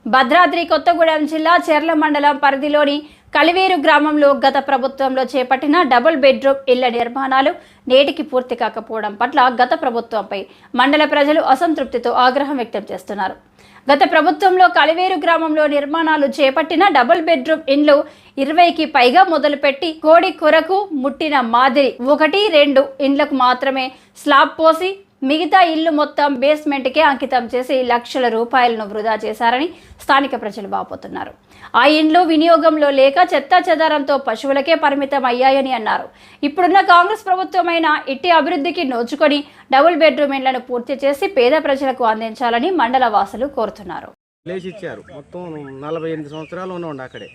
భద్రాద్రి కొత్తగూడెం జిల్లా చెర్ల మండలం పరిధిలోని కలివేరు గ్రామంలో గత ప్రభుత్వంలో చేపట్టిన డబుల్ బెడ్రూమ్ ఇళ్ల నిర్మాణాలు నేటికి పూర్తి కాకపోవడం పట్ల గత ప్రభుత్వంపై మండల ప్రజలు అసంతృప్తితో ఆగ్రహం వ్యక్తం చేస్తున్నారు. గత ప్రభుత్వంలో కలివేరు గ్రామంలో నిర్మాణాలు చేపట్టిన డబుల్ బెడ్రూమ్ ఇండ్లు 20కి పైగా మొదలుపెట్టి కోడి కొరకు ముట్టిన మాదిరి 1-2 ఇండ్లకు మాత్రమే స్లాబ్ పోసి మిగతా ఇల్లు మొత్తం బేస్మెంట్కే అంకితం చేసి లక్షల రూపాయలను వృధా చేశారని స్థానిక ప్రజలు వాపోతున్నారు. ఆ ఇండ్లు వినియోగంలో లేక చెత్తా చెదారంతో పశువులకే పరిమితం అయ్యాయని అన్నారు. ఇప్పుడున్న కాంగ్రెస్ ప్రభుత్వమైన ఇట్టి అభివృద్ధికి నోచుకొని డబుల్ బెడ్రూమ్ ఇండ్లను పూర్తి చేసి పేద ప్రజలకు అందించాలని మండల వాసులు కోరుతున్నారు. ఇచ్చారు మొత్తం 48 సంవత్సరాలు ఉన్నాం అక్కడే.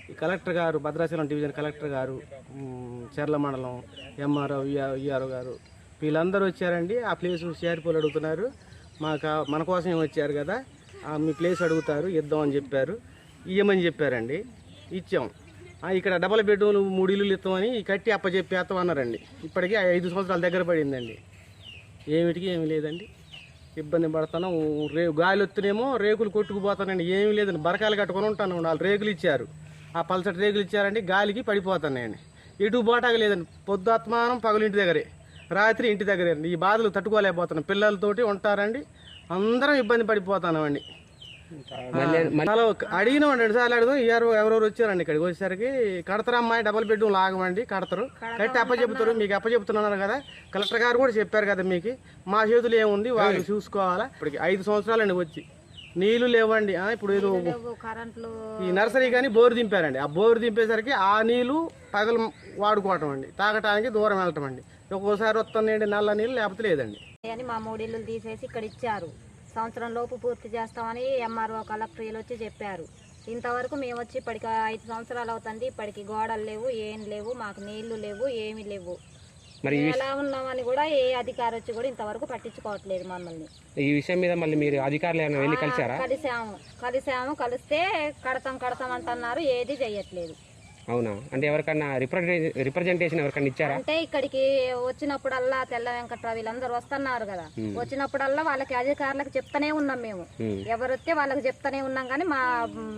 ఈ కలెక్టర్ గారు, భద్రాచలం డివిజన్ కలెక్టర్ గారు, చెర్ల మండలం ఎంఆర్ఓ, ఈఆర్ఓ గారు వీళ్ళందరూ వచ్చారండి. ఆ ప్లేస్ షేర్పోలు అడుగుతున్నారు. మన కోసం వచ్చారు కదా, మీ ప్లేస్ అడుగుతారు, ఇద్దామని చెప్పారు. ఇయ్యమని చెప్పారండి, ఇచ్చాం. ఇక్కడ డబల్ బెడ్రూమ్లు 3 ఇల్లులు ఇస్తామని కట్టి అప్పచెప్పేస్తాం అన్నారండి. ఇప్పటికీ 5 సంవత్సరాల దగ్గర పడిందండి. ఏమిటికి ఏమి లేదండి, ఇబ్బంది పడుతున్నాం. గాలి వస్తేనేమో రేకులు కొట్టుకుపోతానండి. ఏమీ లేదండి, బరకాలు కట్టుకొని ఉంటాను. వాళ్ళు రేకులు ఇచ్చారు, ఆ పల్సటి రేకులు ఇచ్చారండి. గాలికి పడిపోతున్నాయండి. ఎటు బోటాగా లేదండి. పొద్దుత్మానం పగలు ఇంటి దగ్గరే, రాత్రి ఇంటి దగ్గరే. ఈ బాధలు తట్టుకోలేకపోతున్నాం. పిల్లలతోటి ఉంటారండి, అందరం ఇబ్బంది పడిపోతున్నామండి. అడిగినాం 2 సార్లు అడిగినాం. ఎవరెవరు వచ్చారండి ఇక్కడికి వచ్చేసరికి కడతారు అమ్మాయి డబుల్ బెడ్రూమ్ లాగమండి, కడతారు, కట్టి అప్పచెప్తారు. మీకు అప్పచెప్తున్నారు కదా, కలెక్టర్ గారు కూడా చెప్పారు కదా, మీకు మా చేతులు ఏముంది, వాళ్ళు చూసుకోవాలా. ఇప్పటికి 5 సంవత్సరాలండి వచ్చి నీళ్లు లేవండి. ఇప్పుడు ఏదో ఈ నర్సరీ కానీ బోరు దింపారండి. ఆ బోరు దింపేసరికి ఆ నీళ్లు పగలు వాడుకోవటం అండి, తాగటానికి దూరం వెళ్ళటం అండి. ఒక్కోసారి వస్తుందండి నల్ల నీళ్ళు, లేకపోతే లేదండి. మా 3 ఇల్లు తీసేసి ఇక్కడ ఇచ్చారు. సంవత్సరం లోపు పూర్తి చేస్తామని ఎంఆర్ఓ, కలెక్టర్ వచ్చి చెప్పారు. ఇంతవరకు మేము వచ్చి ఇప్పటికి 5 సంవత్సరాలు అవుతుంది. ఇప్పటికి గోడలు లేవు, ఏం లేవు, మాకు నీళ్లు లేవు, ఏమీ లేవు. మరి ఎలా ఉన్నామని కూడా ఏ అధికారి వచ్చి కూడా ఇంతవరకు పట్టించుకోవట్లేదు మమ్మల్ని. ఈ విషయం మీద మళ్ళీ మీరు అధికారులు వెళ్ళి కలిసారా? కలిస్తే కడతాం అంటున్నారు, ఏది చెయ్యట్లేదు. అవునా? అంటే ఎవరికన్నా రిప్రజెంటేషన్ ఎవరికన్నా ఇచ్చారా? అంటే ఇక్కడికి వచ్చినప్పుడల్లా తెల్ల వెంకట్రావు వీళ్ళందరూ వస్తున్నారు కదా, వచ్చినప్పుడల్లా వాళ్ళకి అధికారులకు చెప్తానే ఉన్నాం. మేము ఎవరొస్తే వాళ్ళకి చెప్తానే ఉన్నాం, కానీ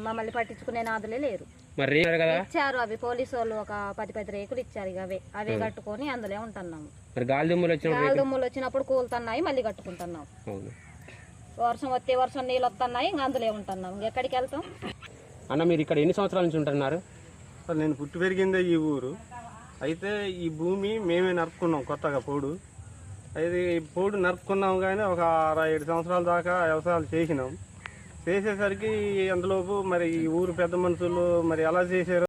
మమ్మల్ని పట్టించుకునే నాదులే లేరు. మరి ఇచ్చారు అవి పోలీసు వాళ్ళు ఒక 10 రేకులు ఇచ్చారు. అవే కట్టుకొని అందులో ఉంటున్నాము. మరి గాలి దుమ్ములు వచ్చినప్పుడు కూలుతున్నాయి, మళ్ళీ కట్టుకుంటున్నాం. వర్షం వస్తే వర్షం నీళ్ళు వస్తున్నాయి, ఇంకా అందులో ఉంటున్నాం. ఇంకెక్కడికి వెళ్తాం అన్న? మీరు ఇక్కడ ఎన్ని సంవత్సరాల నుంచి ఉంటున్నారు? నేను పుట్టి పెరిగిందే ఈ ఊరు. అయితే ఈ భూమి మేమే నరుపుకున్నాం కొత్తగా పోడు. అయితే ఈ పోడు నరుపుకున్నాం, కానీ ఒక 6-7 సంవత్సరాల దాకా వ్యవసాయాలు చేసినాం. చేసేసరికి అందులోపు మరి ఈ ఊరు పెద్ద మనుషులు మరి ఎలా చేశారో